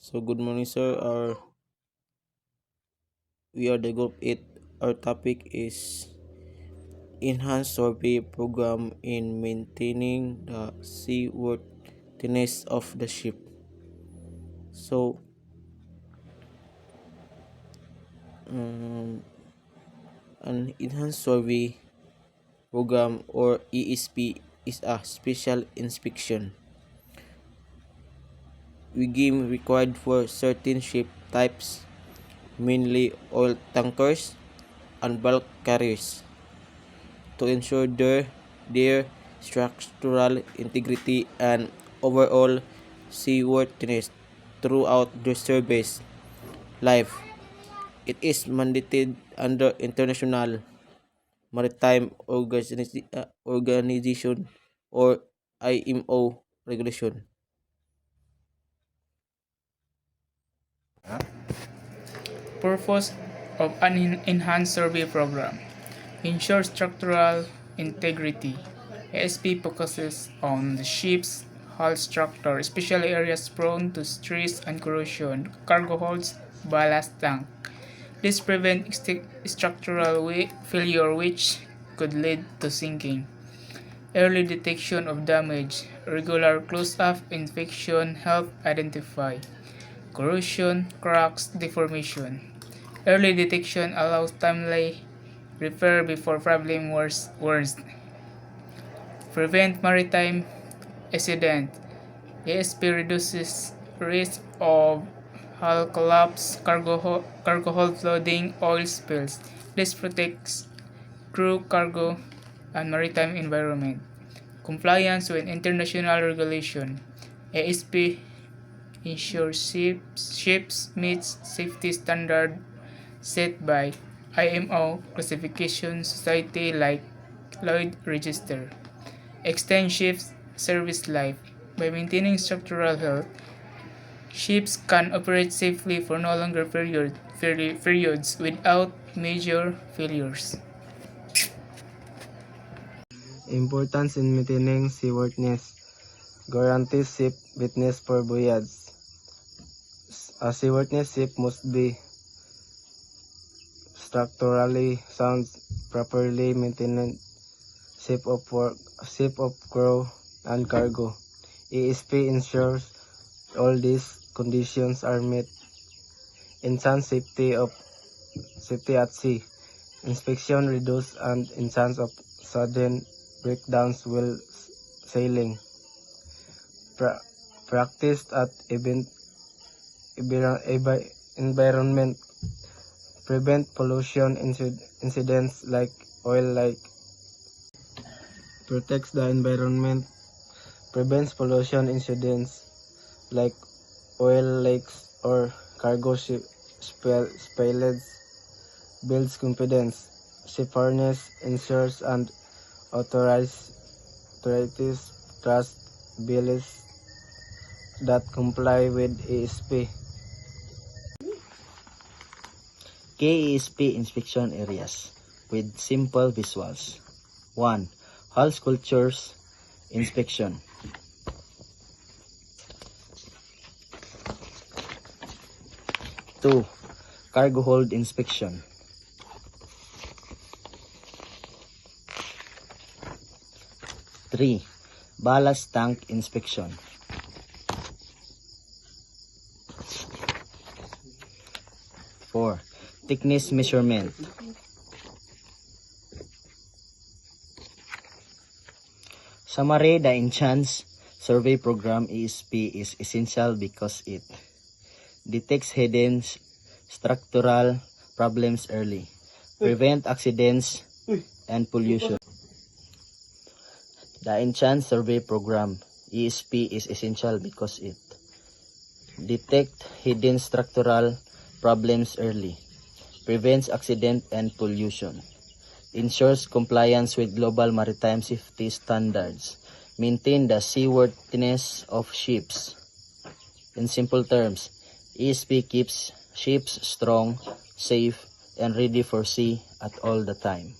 So good morning, sir. We are the group 8. Our topic is enhanced survey program in maintaining the seaworthiness of the ship. So um, an enhanced survey program or ESP is a special inspection regime required for certain ship types, mainly oil tankers and bulk carriers, to ensure their structural integrity and overall seaworthiness throughout their service life. It is mandated under International Maritime Organization or IMO regulation. Purpose of an enhanced survey program: ensure structural integrity. ASP focuses on the ship's hull structure, especially areas prone to stress and corrosion, cargo holds, ballast tank. This prevents structural failure, which could lead to sinking. Early detection of damage. Regular close-up inspection help identify corrosion, cracks, deformation. Early detection allows timely repair before problem worst. Prevent maritime accident. ASP reduces risk of hull collapse, cargo hold flooding, oil spills. This protects crew, cargo, and maritime environment. Compliance with international regulation. ASP ensures ships meets safety standard set by IMO classification society like Lloyd Register. Extend ships service life. By maintaining structural health, ships can operate safely for no longer periods without major failures. Importance in maintaining seaworthiness. Guarantees ship fitness for voyage. A seaworthiness ship must be structurally sound, properly maintained, safe of crew and cargo. ESP ensures all these conditions are met. Enhance safety at sea. Inspection reduce and chance of sudden breakdowns while sailing. Practiced at environment. Prevent pollution incidents like oil leak. Protects the environment. Prevents pollution incidents like oil leaks or cargo spillage. Builds confidence. Seafarers ensures and authorities trust bills that comply with ESP. KESP inspection areas with simple visuals. 1. Hull sculptures inspection. 2. Cargo hold inspection. 3. Ballast tank inspection. 4. Thickness measurement. Summary: the Enhanced Survey Program ESP is essential because it detects hidden structural problems early, prevent accidents and pollution. The Enhanced Survey Program ESP is essential because it detects hidden structural problems early, prevents accident and pollution, ensures compliance with global maritime safety standards, maintain the seaworthiness of ships. In simple terms, ESP keeps ships strong, safe, and ready for sea at all the time.